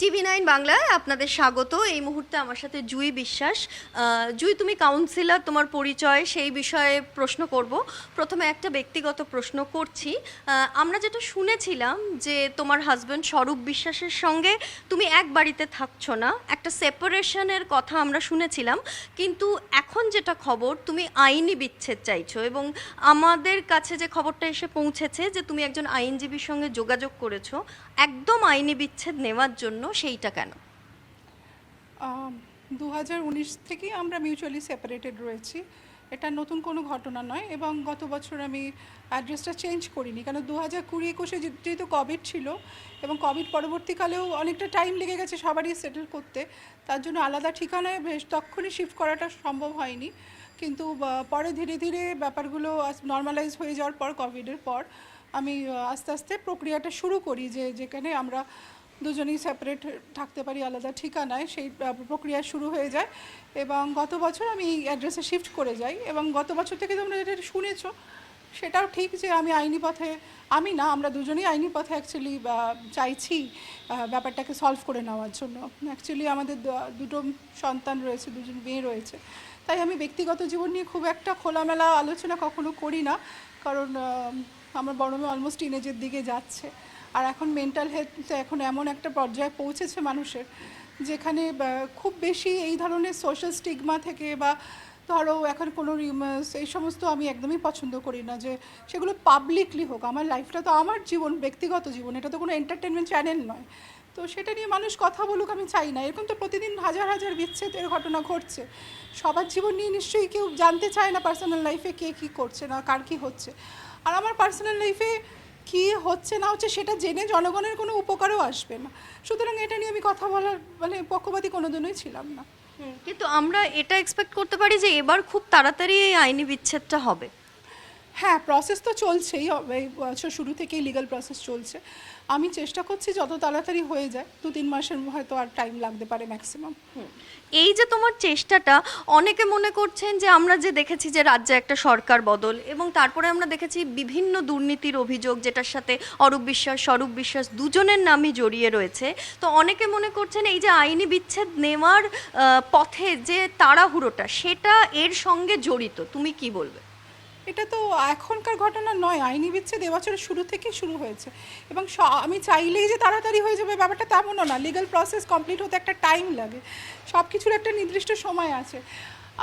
টিভি9 বাংলায় আপনাদের স্বাগত। এই মুহূর্তে আমার সাথে জুই বিশ্বাস। জুই, তুমি কাউন্সিলর, তোমার পরিচয় সেই বিষয়ে প্রশ্ন করব। প্রথমে একটা ব্যক্তিগত প্রশ্ন করছি। আমরা যেটা শুনেছিলাম যে তোমার হাজব্যান্ড স্বরূপ বিশ্বাসের সঙ্গে তুমি এক বাড়িতে থাকছো না, একটা সেপারেশনের কথা আমরা শুনেছিলাম, কিন্তু এখন যেটা খবর তুমি আইনি বিচ্ছেদ চাইছো, এবং আমাদের কাছে যে খবরটা এসে পৌঁছেছে যে তুমি একজন আইনজীবীর সঙ্গে যোগাযোগ করেছো একদম আইনি বিচ্ছেদ নেওয়ার জন্য, সেইটা কেন? 2019 থেকেই আমরা মিউচুয়ালি সেপারেটেড রয়েছি। এটা নতুন কোনো ঘটনা নয়, এবং গত বছর আমি অ্যাড্রেসটা চেঞ্জ করিনি, কারণ 2020-21 যেহেতু কোভিড ছিল, এবং কোভিড পরবর্তীকালেও অনেকটা টাইম লেগে গেছে সবারই সেটেল করতে, তার জন্য আলাদা ঠিকানায় বেশ তখনই শিফট করাটা সম্ভব হয়নি। কিন্তু পরে ধীরে ধীরে ব্যাপারগুলো নর্মালাইজ হয়ে যাওয়ার পর, কোভিডের পর আমি আস্তে আস্তে প্রক্রিয়াটা শুরু করি যেখানে আমরা দুজনেই সেপারেট থাকতে পারি আলাদা ঠিকানায়, সেই প্রক্রিয়া শুরু হয়ে যায়। এবং গত বছর আমি এই অ্যাড্রেসে শিফট করে যাই, এবং গত বছর থেকে তোমরা যেটা শুনেছো সেটাও ঠিক যে আমি আইনি পথে, আমি না, আমরা দুজনেই আইনি পথে অ্যাকচুয়ালি চাইছি ব্যাপারটাকে সলভ করে নেওয়ার জন্য। অ্যাকচুয়ালি আমাদের দুটো সন্তান রয়েছে, দুজন মেয়ে রয়েছে, তাই আমি ব্যক্তিগত জীবন নিয়ে খুব একটা খোলামেলা আলোচনা কখনো করি না, কারণ আমার বড় মেয়ে অলমোস্ট টিনেজের দিকে যাচ্ছে। আর এখন মেন্টাল হেলথ এখন এমন একটা পর্যায়ে পৌঁছেছে মানুষের, যেখানে খুব বেশি এই ধরনের সোশ্যাল স্টিগমা থেকে বা ধরো এখন কোনো রিমার্স এই সমস্ত আমি একদমই পছন্দ করি না, যে সেগুলো পাবলিকলি হোক। আমার লাইফটা তো আমার জীবন, ব্যক্তিগত জীবন, এটা তো কোনো এন্টারটেনমেন্ট চ্যানেল নয়। তো সেটা নিয়ে মানুষ কথা বলুক আমি চাই না। এরকম তো প্রতিদিন হাজার হাজার বিচ্ছেদের ঘটনা ঘটছে, সবার জীবন নিয়ে নিশ্চয়ই কেউ জানতে চায় না পার্সোনাল লাইফে কে কী করছে না, কার কী হচ্ছে। আর আমার পার্সোনাল লাইফে কী হচ্ছে না হচ্ছে সেটা জেনে জনগণের কোনো উপকারও আসবে না, সুতরাং এটা নিয়ে আমি কথা বলার পক্ষপাতী কোনোদিনই ছিলাম না। কিন্তু আমরা এটা এক্সপেক্ট করতে পারি যে এবার খুব তাড়াতাড়ি এই আইনি বিচ্ছেদটা হবে। হ্যাঁ, প্রসেস তো চলছেই, এই বছর শুরু থেকেই লিগ্যাল প্রসেস চলছে। আমি চেষ্টা করছি যত তাড়াতাড়ি হয়ে যায়, 2-3 মাসের হয়তো আর টাইম লাগতে পারে ম্যাক্সিমাম। এই যে তোমার চেষ্টাটা, অনেকে মনে করছেন যে আমরা যে দেখেছি যে রাজ্যে একটা সরকার বদল, এবং তারপরে আমরা দেখেছি বিভিন্ন দুর্নীতির অভিযোগ, যেটার সাথে অরূপ বিশ্বাস, স্বরূপ বিশ্বাস দুজনের নামই জড়িয়ে রয়েছে। তো অনেকে মনে করছেন এই যে আইনি বিচ্ছেদ নেওয়ার পথে যে তাড়াহুড়োটা, সেটা এর সঙ্গে জড়িত। তুমি কি বলবে? এটা তো এখনকার ঘটনা নয়, আইনি বিচ্ছেদ এবছরের শুরু থেকেই শুরু হয়েছে, এবং আমি চাইলেই যে তাড়াতাড়ি হয়ে যাবে ব্যাপারটা তেমনও না। লিগ্যাল প্রসেস কমপ্লিট হতে একটা টাইম লাগে, সব কিছুর একটা নির্দিষ্ট সময় আছে।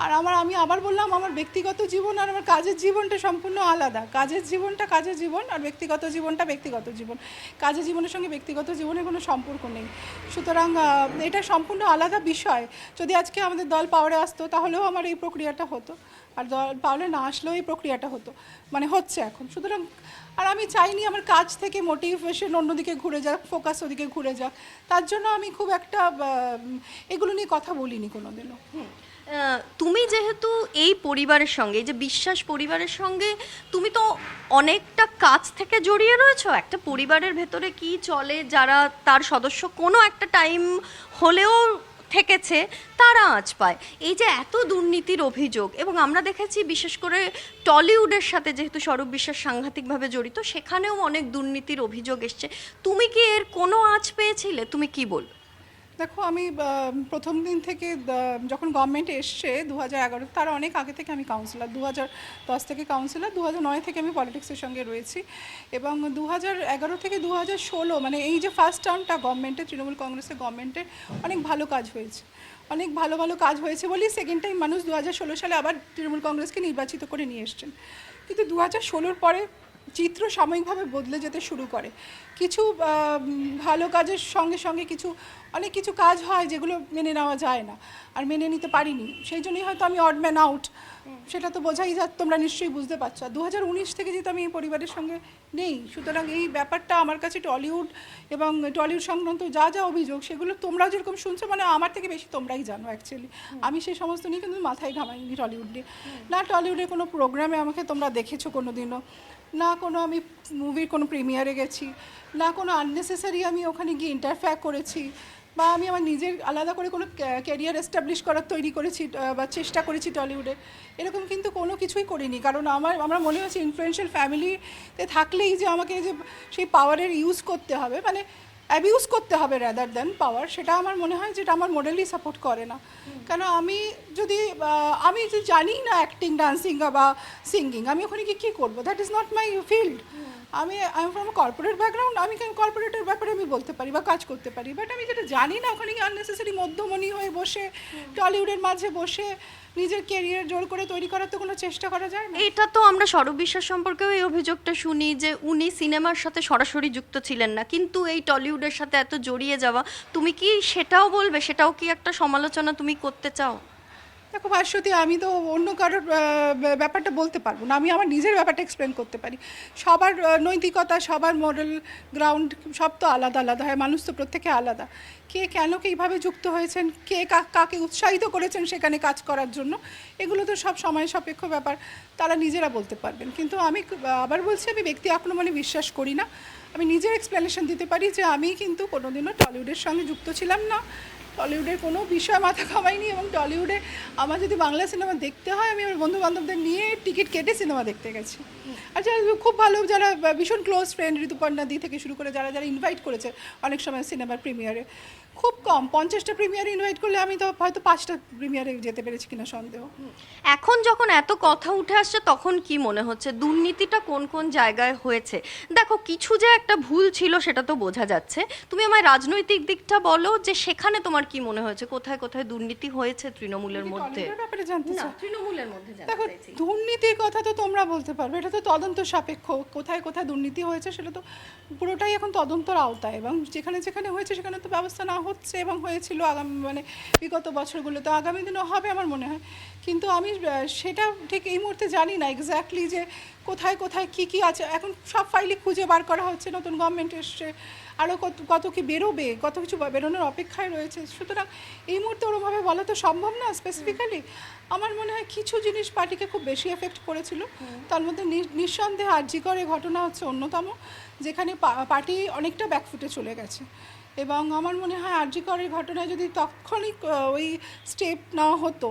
আর আমি আবার বললাম, আমার ব্যক্তিগত জীবন আর আমার কাজের জীবনটা সম্পূর্ণ আলাদা। কাজের জীবনটা কাজের জীবন, আর ব্যক্তিগত জীবনটা ব্যক্তিগত জীবন। কাজের জীবনের সঙ্গে ব্যক্তিগত জীবনের কোনো সম্পর্ক নেই, সুতরাং এটা সম্পূর্ণ আলাদা বিষয়। যদি আজকে আমাদের দল পাওয়ারে আসতো তাহলেও আমার এই প্রক্রিয়াটা হতো, আর দল পাওয়ারে না আসলেও এই প্রক্রিয়াটা হতো, হচ্ছে এখন। সুতরাং আর আমি চাইনি আমার কাজ থেকে মোটিভেশন অন্যদিকে ঘুরে যাক, ফোকাস ওদিকে ঘুরে যাক, তার জন্য আমি খুব একটা এগুলো নিয়ে কথা বলিনি কোনোদিনও। তুমি যেহেতু এই পরিবারের সঙ্গে, এই যে বিশ্বাস পরিবারের সঙ্গে তুমি তো অনেকটা কাছ থেকে জড়িয়ে রয়েছো। একটা পরিবারের ভেতরে কি চলে, যারা তার সদস্য কোনো একটা টাইম হলেও থেকেছে, তারা আঁচ পায়। এই যে এত দুর্নীতির অভিযোগ, এবং আমরা দেখেছি বিশেষ করে টলিউডের সাথে যেহেতু স্বরূপ বিশ্বাস সাংঘাতিকভাবে জড়িত, সেখানেও অনেক দুর্নীতির অভিযোগ এসছে। তুমি কি এর কোনো আঁচ পেয়েছিলে? তুমি কি বলবে? দেখো, আমি প্রথম দিন থেকে যখন গভর্নমেন্ট এসছে 2011, তার অনেক আগে থেকে আমি কাউন্সিলর, 2010 থেকে কাউন্সিলর, 2009 থেকে আমি পলিটিক্সের সঙ্গে রয়েছি, এবং 2011 থেকে 2016 এই যে ফার্স্ট টার্মটা গভর্নমেন্টের, তৃণমূল কংগ্রেসের গভর্নমেন্টের অনেক ভালো কাজ হয়েছে। অনেক ভালো ভালো কাজ হয়েছে বলেই সেকেন্ড টাইম মানুষ 2016 সালে আবার তৃণমূল কংগ্রেসকে নির্বাচিত করে নিয়ে এসছেন। কিন্তু 2016 পরে চিত্র সাময়িকভাবে বদলে যেতে শুরু করে। কিছু ভালো কাজের সঙ্গে সঙ্গে অনেক কিছু কাজ হয় যেগুলো মেনে নেওয়া যায় না, আর মেনে নিতে পারিনি। সেই জন্যই হয়তো আমি অড ম্যান আউট, সেটা তো বোঝাই যা, তোমরা নিশ্চয়ই বুঝতে পারছো। 2019 থেকে যেহেতু আমি এই পরিবারের সঙ্গে নেই, সুতরাং এই ব্যাপারটা আমার কাছে টলিউড এবং টলিউড সংক্রান্ত যা যা অভিযোগ, সেগুলো তোমরা যেরকম শুনছো, আমার থেকে বেশি তোমরাই জানো অ্যাকচুয়ালি। আমি সেই সমস্ত নিয়ে কিন্তু মাথায় ঘামাইনি টলিউড নিয়ে। না টলিউডের কোনো প্রোগ্রামে আমাকে তোমরা দেখেছো কোনো দিনও, না কোনো আমি মুভির কোনো প্রিমিয়ারে গেছি, না কোনো আননেসেসারি আমি ওখানে গিয়ে ইন্টারফেয়ার করেছি, বা আমি আমার নিজের আলাদা করে কোনো ক্যারিয়ার এস্টাবলিশ করার তৈরি করেছি বা চেষ্টা করেছি টলিউডে, এরকম কিন্তু কোনো কিছুই করিনি। কারণ আমরা মনে হচ্ছে ইনফ্লুয়েন্সিয়াল ফ্যামিলিতে থাকলেই যে আমাকে যে সেই পাওয়ারের ইউজ করতে হবে, অ্যাবিউজ করতে হবে রাদার দ্যান পাওয়ার, সেটা আমার মনে হয় যেটা আমার মোডেলি সাপোর্ট করে না। কেন আমি যদি আমি যে জানি না অ্যাক্টিং, ডান্সিং বা সিঙ্গিং, আমি ওখানে গিয়ে কী করবো? That is not my field. আমি ফ্রম কর্পোরেট ব্যাকগ্রাউন্ড, আমি কর্পোরেটের ব্যাপারে আমি বলতে পারি বা কাজ করতে পারি, বাট আমি যেটা জানি না ওখানে গিয়ে আননেসেসারি মধ্যমণি হয়ে বসে টলিউডের মাঝে বসে নিজের কেরিয়ার জোর করে তৈরি করার তো কোনো চেষ্টা করা যায় না। এটা তো আমরা স্বরূপ বিশ্বাস সম্পর্কেও এই অভিযোগটা শুনি যে উনি সিনেমার সাথে সরাসরি যুক্ত ছিলেন না, কিন্তু এই টলিউডের সাথে এত জড়িয়ে যাওয়া, তুমি কি সেটাও বলবে? সেটাও কি একটা সমালোচনা তুমি করতে চাও? দেখো ভাস্বতী, আমি তো অন্য কারোর ব্যাপারটা বলতে পারবো না, আমি আমার নিজের ব্যাপারটা এক্সপ্লেন করতে পারি। সবার নৈতিকতা, সবার মডেল গ্রাউন্ড সব তো আলাদা আলাদা হয়, মানুষ তো প্রত্যেকে আলাদা। কে কেন এইভাবে যুক্ত হয়েছেন, কে কাকে উৎসাহিত করেছেন সেখানে কাজ করার জন্য, এগুলো তো সব সময় সাপেক্ষ ব্যাপার, তারা নিজেরা বলতে পারবেন। কিন্তু আমি আবার বলছি, আমি ব্যক্তি আক্রমণে বিশ্বাস করি না। আমি নিজের এক্সপ্লেনেশন দিতে পারি যে আমি কিন্তু কোনোদিনও টলিউডের সঙ্গে যুক্ত ছিলাম না, টলিউডের কোনো বিষয় মাথা খামাইনি, এবং টলিউডে আমার যদি বাংলা সিনেমা দেখতে হয় আমি আমার বন্ধু বান্ধবদের নিয়ে টিকিট কেটে সিনেমা দেখতে গেছি। আর যারা খুব ভালো, যারা ভীষণ ক্লোজ ফ্রেন্ড, ঋতুপর্ণা দি থেকে শুরু করে যারা যারা ইনভাইট করেছে অনেক সময় সিনেমার প্রিমিয়ারে, খুব কম 50টা প্রিমিয়ারে ইনভাইট করলে আমি তো হয়তো 5টা প্রিমিয়ারে যেতে পেরেছি কিনা সন্দেহ। এখন যখন এত কথা উঠে আসছে তখন কি মনে হচ্ছে দুর্নীতিটা কোন কোন জায়গায় হয়েছে? দেখো, কিছু যে একটা ভুল ছিল সেটা তো বোঝা যাচ্ছে। তুমি আমায় রাজনৈতিক দিকটা বলো, যে সেখানে তোমার কি মনে হয়েছে, কোথায় কোথায় দুর্নীতি হয়েছে তৃণমূলের মধ্যে? ব্যাপারে জানতে চাই। তৃণমূলের মধ্যে দেখো, দুর্নীতির কথা তো তোমরা বলতে পারবে, এটা তো তদন্ত সাপেক্ষ। কোথায় কোথায় দুর্নীতি হয়েছে সেটা তো পুরোটাই এখন তদন্তর আওতায়, এবং যেখানে যেখানে হয়েছে সেখানে তো ব্যবস্থা না হচ্ছে এবং হয়েছিল আগামী বিগত বছরগুলোতে, আগামী দিনও হবে আমার মনে হয়। কিন্তু আমি সেটা ঠিক এই মুহূর্তে জানি না এক্স্যাক্টলি যে কোথায় কোথায় কী কী আছে। এখন সব ফাইলই খুঁজে বার করা হচ্ছে, নতুন গভর্নমেন্ট এসছে, আরও কত কি বেরোবে, কত কিছু বেরোনোর অপেক্ষায় রয়েছে। সুতরাং এই মুহূর্তে ওরমভাবে বলা তো সম্ভব না স্পেসিফিক্যালি। আমার মনে হয় কিছু জিনিস পার্টিকে খুব বেশি এফেক্ট করেছিল, তার মধ্যে নিঃসন্দেহে আরজিকর এই ঘটনা হচ্ছে অন্যতম, যেখানে পার্টি অনেকটা ব্যাকফুটে চলে গেছে। এবং আমার মনে হয় আরজিকরের ঘটনায় যদি তৎক্ষণিক ওই স্টেপ নেওয়া হতো,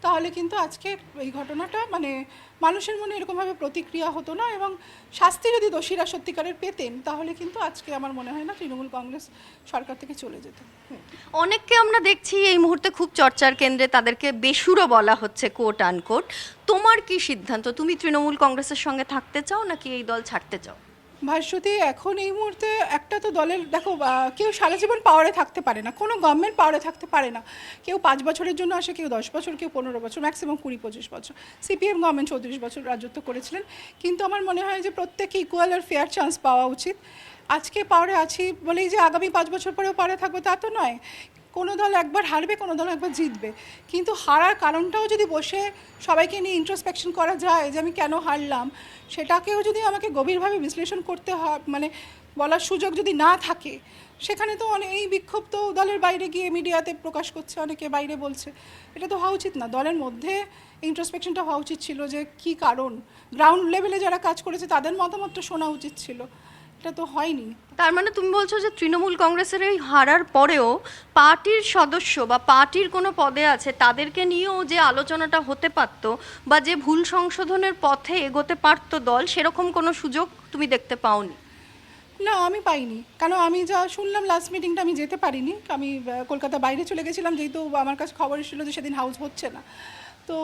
তাহলে কিন্তু আজকে এই ঘটনাটা মানুষের মনে এরকমভাবে প্রতিক্রিয়া হতো না, এবং শাস্তি যদি দোষীরা সত্যিকারের পেতেন, তাহলে কিন্তু আজকে আমার মনে হয় না তৃণমূল কংগ্রেস সরকার থেকে চলে যেত। অনেককে আমরা দেখছি এই মুহূর্তে খুব চর্চার কেন্দ্রে, তাদেরকে বেসুরো বলা হচ্ছে, কোট আনকোট। তোমার কি সিদ্ধান্ত? তুমি তৃণমূল কংগ্রেসের সঙ্গে থাকতে চাও নাকি এই দল ছাড়তে চাও? ভাস্বতী, এখন এই মুহূর্তে একটা তো দলের, দেখো, কেউ সারা জীবন পাওয়ারে থাকতে পারে না, কোনো গভর্নমেন্ট পাওয়ারে থাকতে পারে না। কেউ 5 বছরের জন্য আসে, কেউ 10 বছর, কেউ 15 বছর, ম্যাক্সিমাম 20-25 বছর। সিপিএম গভর্নমেন্ট 34 বছর রাজত্ব করেছিলেন। কিন্তু আমার মনে হয় যে প্রত্যেকে ইকুয়াল আর ফেয়ার চান্স পাওয়া উচিত। আজকে পাওয়ারে আছি বলেই যে আগামী 5 বছর পরেও পাওয়ারে থাকবো তা তো নয়। কোনো দল একবার হারবে, কোনো দল একবার জিতবে, কিন্তু হারার কারণটাও যদি বসে সবাইকে নিয়ে ইন্ট্রোস্পেকশন করা যায় যে আমি কেন হারলাম, সেটাকেও যদি আমাকে গভীরভাবে বিশ্লেষণ করতে হয়, বলার সুযোগ যদি না থাকে, সেখানে তো এই বিক্ষোভ তো দলের বাইরে গিয়ে মিডিয়াতে প্রকাশ করছে, অনেকে বাইরে বলছে। এটা তো হওয়া উচিত না। দলের মধ্যে ইন্ট্রোস্পেকশনটা হওয়া উচিত ছিল, যে কি কারণ, গ্রাউন্ড লেভেলে যারা কাজ করেছে তাদের মতামতটা শোনা উচিত ছিল। এটা তো হয়নি। তার মানে তুমি বলছো যে তৃণমূল কংগ্রেসের এই হারার পরেও পার্টির সদস্য বা পার্টির কোনো পদে আছে তাদেরকে নিয়েও যে আলোচনাটা হতে পারতো বা যে ভুল সংশোধনের পথে এগোতে পারতো দল, সেরকম কোনো সুযোগ তুমি দেখতে পাওনি? না, আমি পাইনি। কেন, আমি যা শুনলাম লাস্ট মিটিংটা আমি যেতে পারিনি, আমি কলকাতা বাইরে চলে গেছিলাম, যেহেতু আমার কাছে খবর এসেছিল যে সেদিন হাউস হচ্ছে না। তো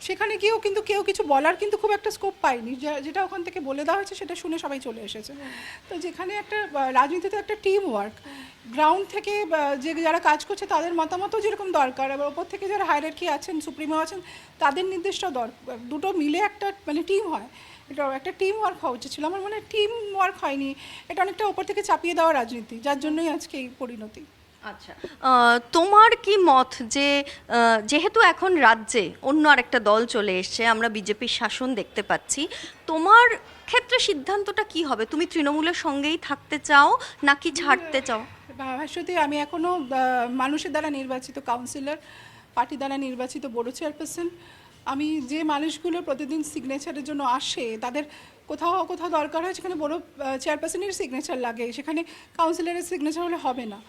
সেখানে গিয়েও কিন্তু কেউ কিছু বলার কিন্তু খুব একটা স্কোপ পাইনি, যেটা ওখান থেকে বলে দেওয়া হয়েছে সেটা শুনে সবাই চলে এসেছে। তো যেখানে একটা রাজনীতিতে একটা টিম ওয়ার্ক, গ্রাউন্ড থেকে যে যারা কাজ করছে তাদের মতামতও যেরকম দরকার, এবার ওপর থেকে যারা হায়ারার্কি আছেন, সুপ্রিমো আছেন, তাদের নির্দেশটাও দরকার, দুটো মিলে একটা টিম হয়। এটা একটা টিম ওয়ার্ক হওয়া উচিত ছিল। আমার মনে হয় টিম ওয়ার্ক হয়নি, এটা অনেকটা ওপর থেকে চাপিয়ে দেওয়া রাজনীতি, যার জন্যই আজকে এই পরিণতি। আচ্ছা, তোমার কি মত যে যেহেতু এখন রাজ্যে অন্য আরেকটা দল চলে এসছে, আমরা বিজেপির শাসন দেখতে পাচ্ছি, তোমার ক্ষেত্রে সিদ্ধান্তটা কি হবে? তুমি তৃণমূলের সঙ্গেই থাকতে চাও নাকি ছাড়তে চাও? ভাস্বতী, আমি এখনও মানুষের দ্বারা নির্বাচিত কাউন্সিলর, পার্টি দ্বারা নির্বাচিত বোর্ড চেয়ারপারসন। আমি যে মানুষগুলো প্রতিদিন সিগনেচারের জন্য আসে, তাদের কোথাও কোথাও দরকার হয় সেখানে বড় চেয়ারপারসনের সিগনেচার লাগে, সেখানে কাউন্সিলরের সিগনেচার হলে হবে না।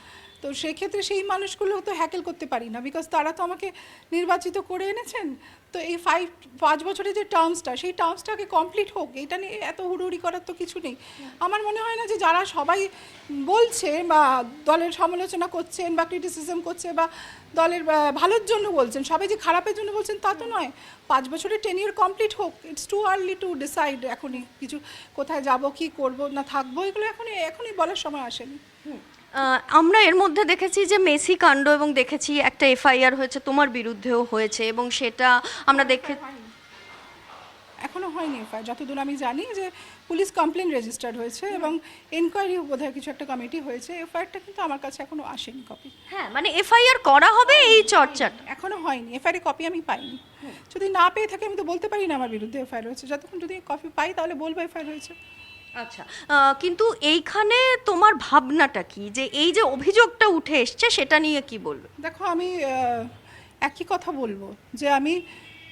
তো সেক্ষেত্রে সেই মানুষগুলো তো হ্যাকেল করতে পারি না, বিকজ তারা তো আমাকে নির্বাচিত করে এনেছেন। তো এই 5 বছরের যে টার্মসটা, সেই টার্মসটাকে কমপ্লিট হোক, এটা নিয়ে এত হুড়োহুড়ি করার তো কিছু নেই। আমার মনে হয় না যে যারা সবাই বলছে বা দলের সমালোচনা করছেন বা ক্রিটিসিজম করছে বা দলের ভালোর জন্য বলছেন, সবাই যে খারাপের জন্য বলছেন তা তো নয়। 5 বছরের টেনিয়ার কমপ্লিট হোক, it's too early to decide এখনই কিছু, কোথায় যাব, কি করব না থাকবো, এগুলো এখনই বলার সময় আসেনি। আমরা এর মধ্যে দেখেছি যে মেসি কাণ্ড, এবং দেখেছি একটা এফআইআর হয়েছে তোমার বিরুদ্ধেও হয়েছে, এবং সেটা আমরা দেখে এখনো হয়নি এফআইআর, যতদূর আমি জানি যে পুলিশ কমপ্লেন রেজিস্টার্ড হয়েছে এবং এনকোয়ারি বোধহয় কিছু একটা কমিটি হয়েছে। এফআইআরটা কিন্তু আমার কাছে এখনো আসেনি কপি। হ্যাঁ, মানে এফআইআর করা হবে এই চর্চাটা এখনো হয়নি, এফআইআর কপি আমি পাইনি। যদি না পেয়ে থাকি আমি তো বলতে পারি না আমার বিরুদ্ধে এফআইআর হয়েছে, যতক্ষণ যদি কপি পাই তাহলে বলবো এফআইআর হয়েছে। আচ্ছা, কিন্তু এইখানে তোমার ভাবনাটা কি, যে এই যে অভিযোগটা উঠে এসছে সেটা নিয়ে কি বলবে? দেখো, আমি একই কথা বলবো যে আমি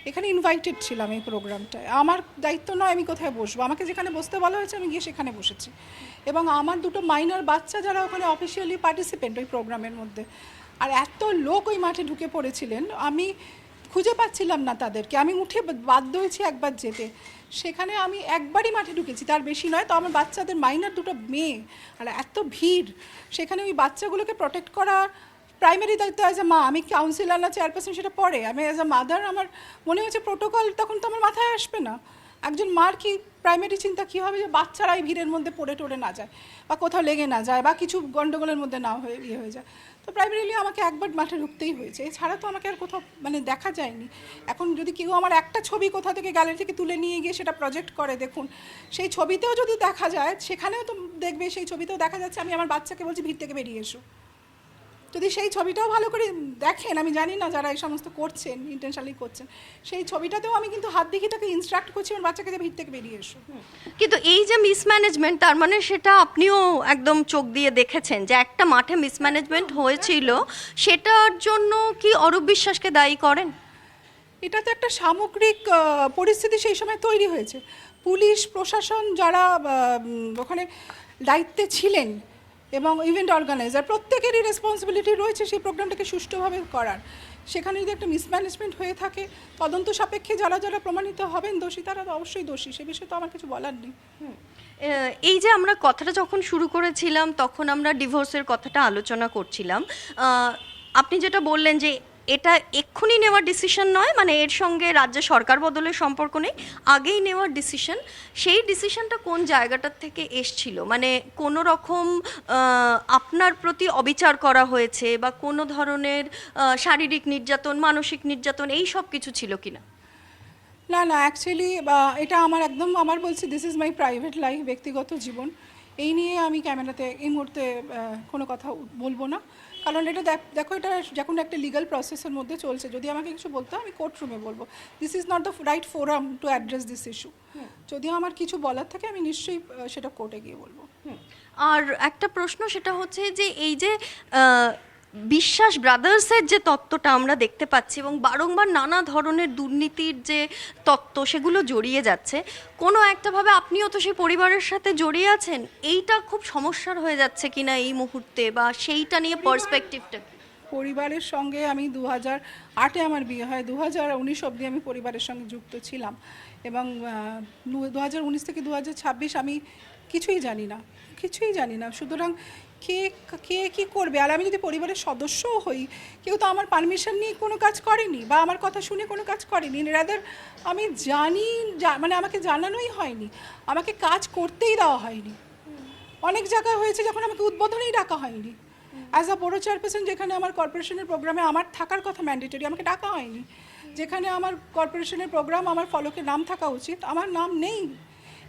এখানে ইনভাইটেড ছিলাম এই প্রোগ্রামটায়। আমার দায়িত্ব নয় আমি কোথায় বসবো, আমাকে যেখানে বসতে বলা হয়েছে আমি গিয়ে সেখানে বসেছি। এবং আমার দুটো মাইনর বাচ্চা যারা ওখানে অফিসিয়ালি পার্টিসিপেন্ট ওই প্রোগ্রামের মধ্যে, আর এত লোক ওই মাঠে ঢুকে পড়েছিলেন, আমি খুঁজে পাচ্ছিলাম না তাদেরকে। আমি উঠে বাধ্য হয়েছি একবার যেতে, সেখানে আমি একবারই মাঠে ঢুকেছি, তার বেশি নয়। তো আমার বাচ্চাদের মাইনার দুটো মেয়ে, আর এত ভিড়, সেখানে ওই বাচ্চাগুলোকে প্রোটেক্ট করা প্রাইমারি দায়িত্ব অ্যাজ এ মা। আমি কাউন্সিলর না চেয়ারপারসন সেটা পরে, আমি অ্যাজ এ মাদার আমার মনে হচ্ছে প্রোটোকল তখন তো আমার মাথায় আসবে না। একজন মার কি প্রাইমারি চিন্তা কী হবে যে বাচ্চারা এই ভিড়ের মধ্যে পড়ে টড়ে না যায় বা কোথাও লেগে না যায় বা কিছু গণ্ডগোলের মধ্যে না হয়ে হয়ে যায়। তো প্রাইমারিলি আমাকে একবার মাঠে ঢুকতেই হয়েছে, এছাড়া তো আমাকে আর কোথাও মানে দেখা যায়নি। এখন যদি কেউ আমার একটা ছবি কোথাও থেকে গ্যালারি থেকে তুলে নিয়ে গিয়ে সেটা প্রজেক্ট করে, দেখুন সেই ছবিতেও যদি দেখা যায়, সেখানেও তো দেখবে সেই ছবিতেও দেখা যাচ্ছে আমি আমার বাচ্চাকে বলছি ভিড় থেকে বেরিয়ে এসো। যদি সেই ছবিটাও ভালো করে দেখেন, আমি জানি না যারা এই সমস্ত করছেন ইন্টেনশনালি করছেন, সেই ছবিটাতেও আমি কিন্তু হাত দেখি তাকে ইনস্ট্রাক্ট করছি আমার বাচ্চাকে যে ভিড় থেকে বেরিয়ে এসো। কিন্তু এই যে মিসম্যানেজমেন্ট, তার মানে সেটা আপনিও একদম চোখ দিয়ে দেখেছেন যে একটা মাঠে মিসম্যানেজমেন্ট হয়েছিল, সেটার জন্য কি অরূপ বিশ্বাসকে দায়ী করেন? এটা তো একটা সামগ্রিক পরিস্থিতি সেই সময় তৈরি হয়েছে। পুলিশ প্রশাসন যারা ওখানে দায়িত্বে ছিলেন এবং ইভেন্ট অর্গানাইজার, প্রত্যেকেরই রেসপন্সিবিলিটি রয়েছে সেই প্রোগ্রামটাকে সুষ্ঠুভাবে করার। সেখানে যদি একটা মিসম্যানেজমেন্ট হয়ে থাকে, তদন্ত সাপেক্ষে যারা যারা প্রমাণিত হবেন দোষী, তারা তো অবশ্যই দোষী, সে বিষয়ে তো আমার কিছু বলার নেই। এই যে আমরা কথাটা যখন শুরু করেছিলাম তখন আমরা ডিভোর্সের কথাটা আলোচনা করছিলাম। আপনি যেটা বললেন যে এটা এক্ষুনি নেওয়ার ডিসিশন নয়, মানে এর সঙ্গে রাজ্য সরকার বদলের সম্পর্ক নেই, আগেই নেওয়ার ডিসিশন। সেই ডিসিশনটা কোন জায়গাটার থেকে এসছিল? মানে কোনো রকম আপনার প্রতি অবিচার করা হয়েছে বা কোনো ধরনের শারীরিক নির্যাতন, মানসিক নির্যাতন, এই সব কিছু ছিল কিনা? না না, অ্যাকচুয়ালি এটা আমার একদম, আমার বলছি this is my private life, ব্যক্তিগত জীবন। এই নিয়ে আমি ক্যামেরাতে এই মুহূর্তে কোনো কথা বলবো না, কারণ এটা দেখো, এটা যখন একটা লিগাল প্রসেসের মধ্যে চলছে, যদি আমাকে কিছু বলতে হয় আমি কোর্ট রুমে বলবো। This is not the right forum to address this issue. যদি আমার কিছু বলার থাকে আমি নিশ্চয়ই সেটা কোর্টে গিয়ে বলবো। আর একটা প্রশ্ন, সেটা হচ্ছে যে এই যে বিশ্বাস ব্রাদার্সের যে তত্ত্বটা আমরা দেখতে পাচ্ছি এবং বারংবার নানা ধরনের দুর্নীতির যে তত্ত্ব সেগুলো জড়িয়ে যাচ্ছে, কোনো একটাভাবে আপনিও তো সেই পরিবারের সাথে জড়িয়ে আছেন, এইটা খুব সমস্যার হয়ে যাচ্ছে কিনা এই মুহূর্তে, বা সেইটা নিয়ে পার্সপেক্টিভটা? পরিবারের সঙ্গে আমি 2008-এ আমার বিয়ে হয়, 2019 অবধি আমি পরিবারের সঙ্গে যুক্ত ছিলাম এবং 2019 থেকে 2026 আমি কিছুই জানি না, কিছুই জানি না। সুতরাং কে কে কী করবে? আর আমি যদি পরিবারের সদস্যও হই, কেউ তো আমার পারমিশন নিয়ে কোনো কাজ করেনি বা আমার কথা শুনে কোনো কাজ করেনি। রাদার আমি জানি, মানে আমাকে জানানোই হয়নি, আমাকে কাজ করতেই দেওয়া হয়নি। অনেক জায়গায় হয়েছে যখন আমাকে উদ্বোধনেই ডাকা হয়নি। অ্যাজ আ বড় চেয়ারপারসন, যেখানে আমার কর্পোরেশনের প্রোগ্রামে আমার থাকার কথা ম্যান্ডেটরি, আমাকে ডাকা হয়নি। যেখানে আমার কর্পোরেশনের প্রোগ্রাম, আমার ফলকে নাম থাকা উচিত, আমার নাম নেই।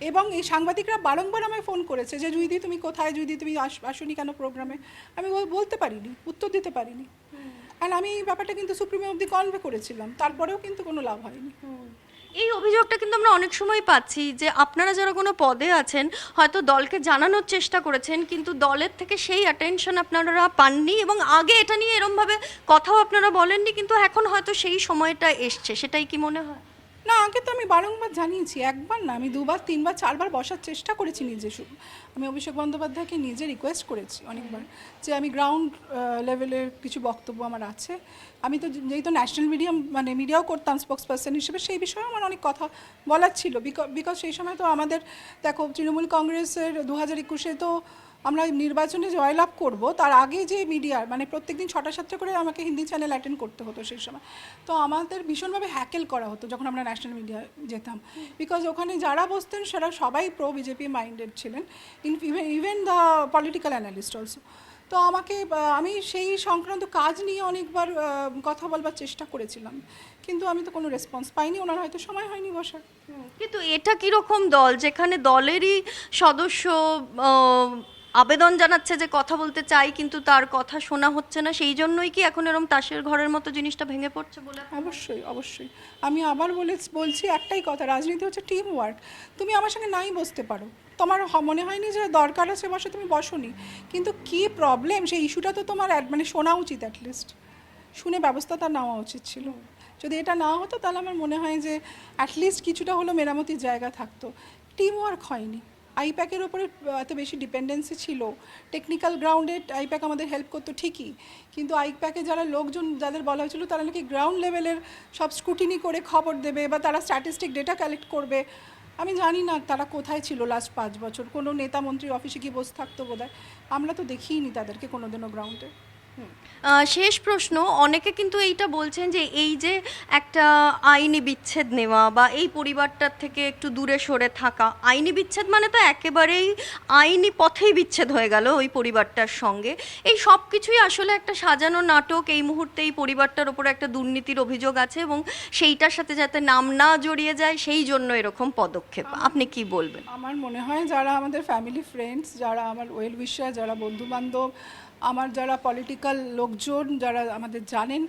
এবং এই সাংবাদিকরা বারংবার আমায় ফোন করেছে যে জুইদি তুমি কোথায়, জুইদি তুমি আসুনি কেন প্রোগ্রামে? আমি বলতে পারিনি, উত্তর দিতে পারিনি। অ্যান্ড আমি এই ব্যাপারটা কিন্তু সুপ্রিমে অবধি কনভে করেছিলাম, তারপরেও কিন্তু কোনো লাভ হয়নি। এই অভিযোগটা কিন্তু আমরা অনেক সময় পাচ্ছি যে আপনারা যারা কোনো পদে আছেন হয়তো দলকে জানানোর চেষ্টা করেছেন, কিন্তু দলের থেকে সেই অ্যাটেনশন আপনারা পাননি, এবং আগে এটা নিয়ে এরমভাবে কথাও আপনারা বলেননি, কিন্তু এখন হয়তো সেই সময়টা এসছে, সেটাই কি মনে হয়? না, আগে তো আমি বারংবার জানিয়েছি, একবার না আমি দুবার তিনবার চারবার বসার চেষ্টা করেছি নিজে শুধু। আমি অভিষেক বন্দ্যোপাধ্যায়কে নিজে রিকোয়েস্ট করেছি অনেকবার যে আমি গ্রাউন্ড লেভেলের কিছু বক্তব্য আমার আছে। আমি তো যেহেতু ন্যাশনাল মিডিয়াম মানে মিডিয়াও করতাম স্পোক্স পার্সন হিসেবে, সেই বিষয়ে আমার অনেক কথা বলার ছিল। বিকজ সেই সময় তো আমাদের দেখো তৃণমূল কংগ্রেসের 2021-এ তো আমরা নির্বাচনে জয়লাভ করব, তার আগে যে মিডিয়ার মানে প্রত্যেকদিন 6টা-7টা করে আমাকে হিন্দি চ্যানেল অ্যাটেন্ড করতে হতো সেই সময়। তো আমাদের ভীষণভাবে হ্যাকেল করা হতো যখন আমরা ন্যাশনাল মিডিয়া যেতাম, বিকজ ওখানে যারা বসতেন সেটা সবাই প্রো বিজেপি মাইন্ডেড ছিলেন, even the political analyst also. তো আমি সেই সংক্রান্ত কাজ নিয়ে অনেকবার কথা বলবার চেষ্টা করেছিলাম, কিন্তু আমি তো কোনো রেসপন্স পাইনি, ওনার হয়তো সময় হয়নি বসার। কিন্তু এটা কিরকম দল যেখানে দলেরই সদস্য আবেদন জানাচ্ছে যে কথা বলতে চাই কিন্তু তার কথা শোনা হচ্ছে না, সেই জন্যই কি এখন এরকম তাসের ঘরের মতো জিনিসটা ভেঙে পড়ছে বলে? অবশ্যই অবশ্যই, আমি আবার বলছি একটাই কথা, রাজনীতি হচ্ছে টিম ওয়ার্ক। তুমি আমার সঙ্গে নাই বসতে পারো, তোমার মনে হয়নি যে দরকার আছে বসে, তুমি বসোনি, কিন্তু কি প্রবলেম সেই ইস্যুটা তো তোমার মানে শোনা উচিত, অ্যাটলিস্ট শুনে ব্যবস্থা তার নেওয়া উচিত ছিল। যদি এটা না হতো তাহলে আমার মনে হয় যে অ্যাটলিস্ট কিছুটা হলো মেরামতির জায়গা থাকতো। টিম ওয়ার্ক হয়নি, আইপ্যাকের ওপরে এত বেশি ডিপেন্ডেন্সি ছিল। টেকনিক্যাল গ্রাউন্ডে আইপ্যাক আমাদের হেল্প করতো ঠিকই, কিন্তু আইপ্যাকে যারা লোকজন যাদের বলা হয়েছিল তারা নাকি গ্রাউন্ড লেভেলের সব স্ক্রুটিনি করে খবর দেবে বা তারা স্ট্যাটিস্টিক ডেটা কালেক্ট করবে, আমি জানি না তারা কোথায় ছিল লাস্ট 5 বছর। কোনো নেতা মন্ত্রীর অফিসে গিয়ে বসে থাকতো বোধহয়, আমরা তো দেখিইনি তাদেরকে কোনোদিনও গ্রাউন্ডে। শেষ প্রশ্ন, অনেকে কিন্তু এইটা বলছেন যে এই যে একটা আইনি বিচ্ছেদ নেওয়া বা এই পরিবারটার থেকে একটু দূরে সরে থাকা, আইনি বিচ্ছেদ মানে তো একেবারেই আইনি পথেই বিচ্ছেদ হয়ে গেল ওই পরিবারটার সঙ্গে, এই সব কিছুই আসলে একটা সাজানো নাটক। এই মুহূর্তে এই পরিবারটার ওপরে একটা দুর্নীতির অভিযোগ আছে এবং সেইটার সাথে যাতে নাম না জড়িয়ে যায় সেই জন্য এরকম পদক্ষেপ, আপনি কি বলবেন? আমার মনে হয় যারা আমাদের ফ্যামিলি ফ্রেন্ডস, যারা আমার ওয়েল উইশার, যারা বন্ধুবান্ধব, আমার যারা পলিটিক্যাল লোকজন যারা আমাদের জানেন,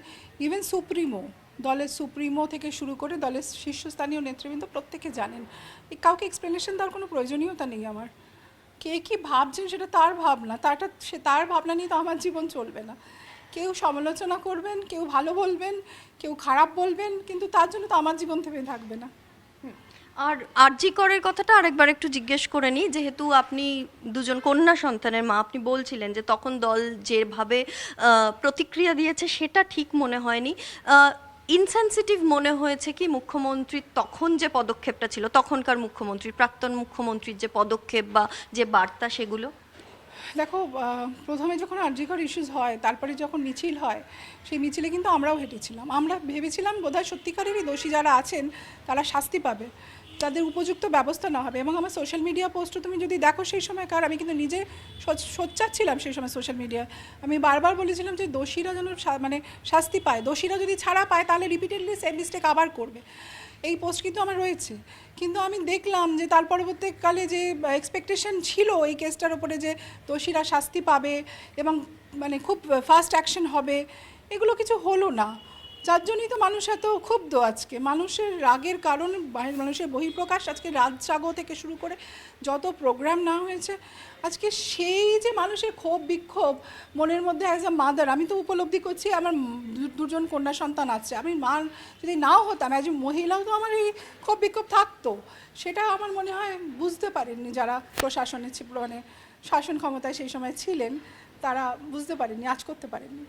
ইভেন সুপ্রিমো, দলের সুপ্রিমো থেকে শুরু করে দলের শীর্ষস্থানীয় নেতৃবৃন্দ প্রত্যেকে জানেন, কাউকে এক্সপ্লেনেশন দেওয়ার কোনো প্রয়োজনীয়তা নেই আমার। কে কী ভাবছেন সেটা তার ভাবনা, তার ভাবনা নিয়ে তো আমার জীবন চলবে না। কেউ সমালোচনা করবেন, কেউ ভালো বলবেন, কেউ খারাপ বলবেন, কিন্তু তার জন্য তো আমার জীবন থেমে থাকবে না। আর আরজি করের কথাটা আরেকবার একটু জিজ্ঞেস করে নিই, যেহেতু আপনি দুজন কন্যা সন্তানের মা, আপনি বলছিলেন যে তখন দল যেভাবে প্রতিক্রিয়া দিয়েছে সেটা ঠিক মনে হয়নি, ইনসেনসিটিভ মনে হয়েছে কি মুখ্যমন্ত্রীর তখন যে পদক্ষেপটা ছিল, তখনকার মুখ্যমন্ত্রী, প্রাক্তন মুখ্যমন্ত্রীর যে পদক্ষেপ বা যে বার্তা সেগুলো? দেখো, প্রথমে যখন আরজিকর ইস্যুস হয়, তারপরে যখন মিছিল হয়, সেই মিছিলে কিন্তু আমরাও হেঁটেছিলাম। আমরা ভেবেছিলাম বোধহয় সত্যিকারেরই দোষী যারা আছেন তারা শাস্তি পাবে, তাদের উপযুক্ত ব্যবস্থা না হবে। এবং আমার সোশ্যাল মিডিয়া পোস্টও তুমি যদি দেখো সেই সময়কার, আমি কিন্তু নিজে সোচ্চার ছিলাম সেই সময় সোশ্যাল মিডিয়ায়। আমি বারবার বলেছিলাম যে দোষীরা যেন মানে শাস্তি পায়, দোষীরা যদি ছাড়া পায় তাহলে রিপিটেডলি সেম মিস্টেক আবার করবে। এই পোস্ট কিন্তু আমার রয়েছে, কিন্তু আমি দেখলাম যে তার পরবর্তীকালে যে এক্সপেকটেশন ছিল এই কেসটার উপরে যে দোষীরা শাস্তি পাবে এবং মানে খুব ফাস্ট অ্যাকশন হবে, এগুলো কিছু হলো না। যার জন্যই তো মানুষ এত ক্ষুব্ধ আজকে। মানুষের রাগের কারণ মানুষের বহিঃপ্রকাশ, আজকে রাজজাগো থেকে শুরু করে যত প্রোগ্রাম না হয়েছে, আজকে সেই যে মানুষের ক্ষোভ বিক্ষোভ মনের মধ্যে অ্যাজ আ মাদার আমি তো উপলব্ধি করছি, আমার দুজন কন্যা সন্তান আছে, আমি মা যদি নাও হতাম অ্যাজ এ মহিলাও তো আমার এই ক্ষোভ বিক্ষোভ থাকতো। সেটা আমার মনে হয় বুঝতে পারেননি যারা প্রশাসনে মানে শাসন ক্ষমতায় সেই সময় ছিলেন, তারা বুঝতে পারেননি, আজ করতে পারেননি।